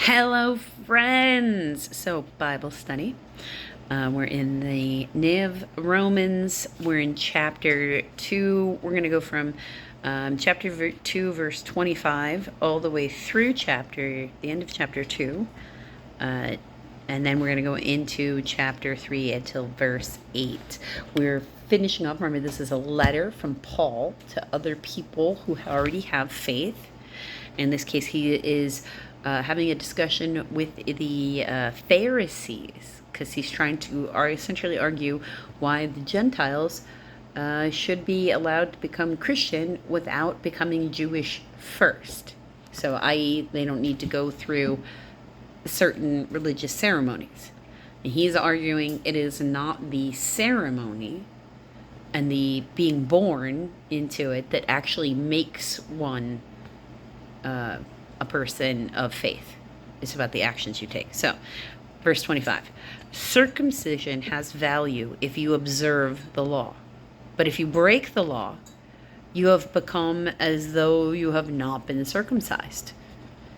Hello, friends. So, Bible study. We're in the NIV Romans. We're in chapter 2. We're going to go from chapter 2, verse 25, all the way through the end of chapter 2. And then we're going to go into chapter 3 until verse 8. We're finishing up. Remember, this is a letter from Paul to other people who already have faith. In this case, he is having a discussion with the Pharisees, because he's trying to essentially argue why the Gentiles should be allowed to become Christian without becoming Jewish first. So, i.e., they don't need to go through certain religious ceremonies. And he's arguing it is not the ceremony and the being born into it that actually makes one a person of faith. It's about the actions you take. So, verse 25. Circumcision has value if you observe the law. But if you break the law, you have become as though you have not been circumcised.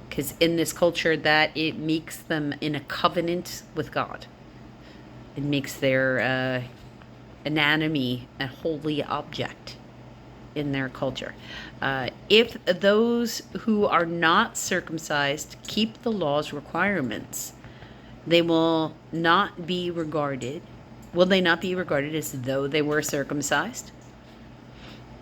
Because in this culture, that it makes them in a covenant with God. It makes their anatomy a holy object in their culture. If those who are not circumcised keep the law's requirements, they will not be regarded. Will they not be regarded as though they were circumcised?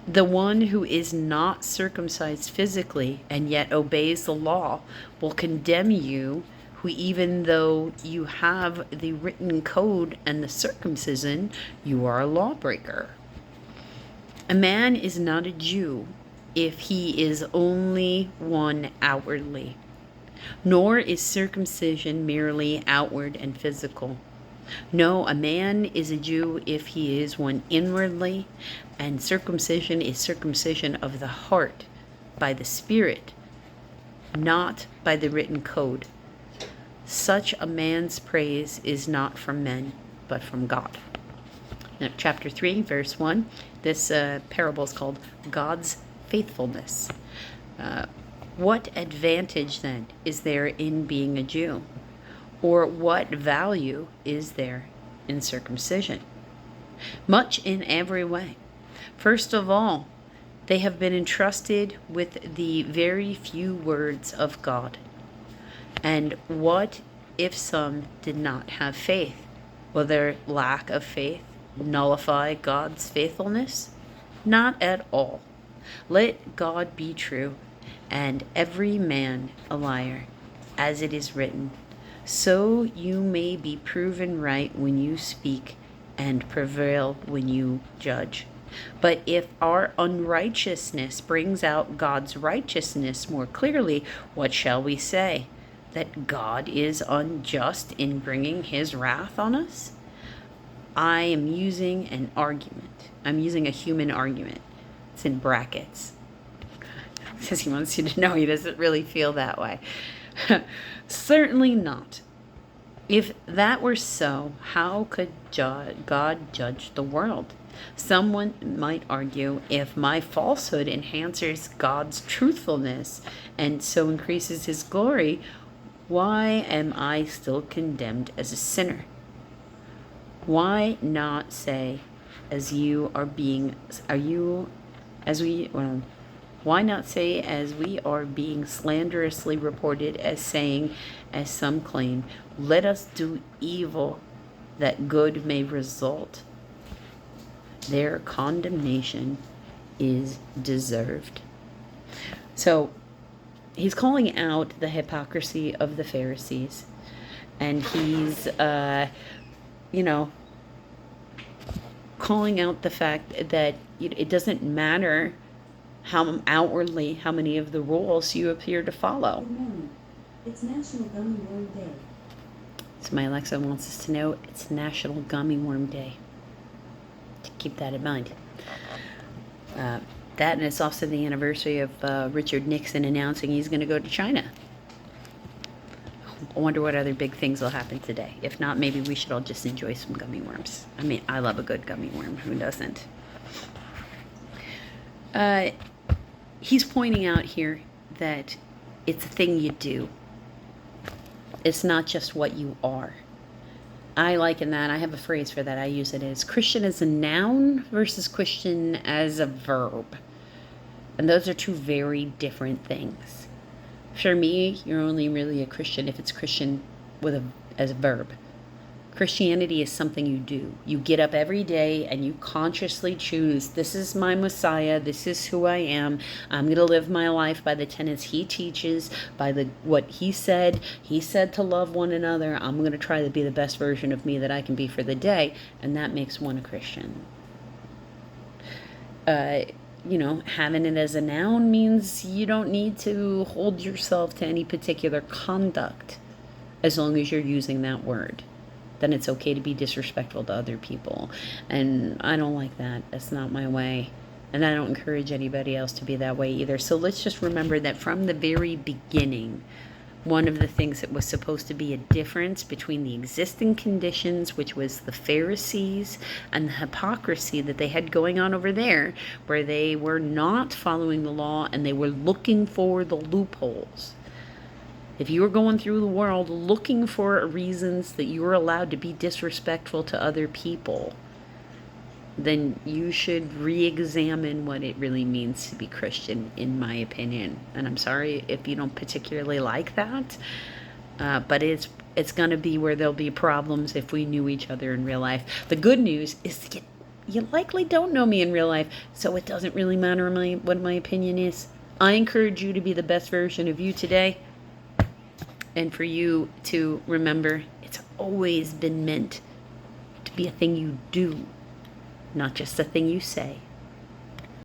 The one who is not circumcised physically and yet obeys the law will condemn you, who even though you have the written code and the circumcision, you are a lawbreaker. A man is not a Jew if he is only one outwardly, nor is circumcision merely outward and physical. No, a man is a Jew if he is one inwardly, and circumcision is circumcision of the heart by the Spirit, not by the written code. Such a man's praise is not from men, but from God. Now, chapter 3, verse 1, this parable is called God's faithfulness. What advantage, then, is there in being a Jew? Or what value is there in circumcision? Much in every way. First of all, they have been entrusted with the very few words of God. And what if some did not have faith? Will their lack of faith nullify God's faithfulness? Not at all. Let God be true, and every man a liar, as it is written, so you may be proven right when you speak and prevail when you judge. But if our unrighteousness brings out God's righteousness more clearly, what shall we say? That God is unjust in bringing his wrath on us? I am using an argument. I'm using a human argument. It's in brackets. Because he wants you to know he doesn't really feel that way. Certainly not. If that were so, how could God judge the world? Someone might argue, if my falsehood enhances God's truthfulness and so increases his glory, why am I still condemned as a sinner? Why not say, why not say, as we are being slanderously reported as saying, as some claim, let us do evil that good may result? Their condemnation is deserved. So he's calling out the hypocrisy of the Pharisees, and he's calling out the fact that it doesn't matter how outwardly how many of the rules you appear to follow. It's National Gummy Worm Day. So my Alexa wants us to know it's National Gummy Worm Day. To keep that in mind. That, and it's also the anniversary of Richard Nixon announcing he's going to go to China. I wonder what other big things will happen today. If not, maybe we should all just enjoy some gummy worms. I mean, I love a good gummy worm. Who doesn't? He's pointing out here that it's a thing you do. It's not just what you are. I liken that, I have a phrase for that, I use it as Christian as a noun versus Christian as a verb. And those are two very different things. For me, you're only really a Christian if it's Christian as a verb. Christianity is something you do. You get up every day and you consciously choose, this is my Messiah, this is who I am. I'm going to live my life by the tenets he teaches, by what he said. He said to love one another. I'm going to try to be the best version of me that I can be for the day, and that makes one a Christian. Having it as a noun means you don't need to hold yourself to any particular conduct as long as you're using that word. Then it's okay to be disrespectful to other people. And I don't like that. That's not my way. And I don't encourage anybody else to be that way either. So let's just remember that from the very beginning, one of the things that was supposed to be a difference between the existing conditions, which was the Pharisees, and the hypocrisy that they had going on over there, where they were not following the law and they were looking for the loopholes. If you were going through the world looking for reasons that you were allowed to be disrespectful to other people, then you should re-examine what it really means to be Christian, in my opinion. And I'm sorry if you don't particularly like that, but it's going to be where there'll be problems if we knew each other in real life. The good news is you likely don't know me in real life, so it doesn't really matter what my opinion is. I encourage you to be the best version of you today. And for you to remember, it's always been meant to be a thing you do, not just a thing you say.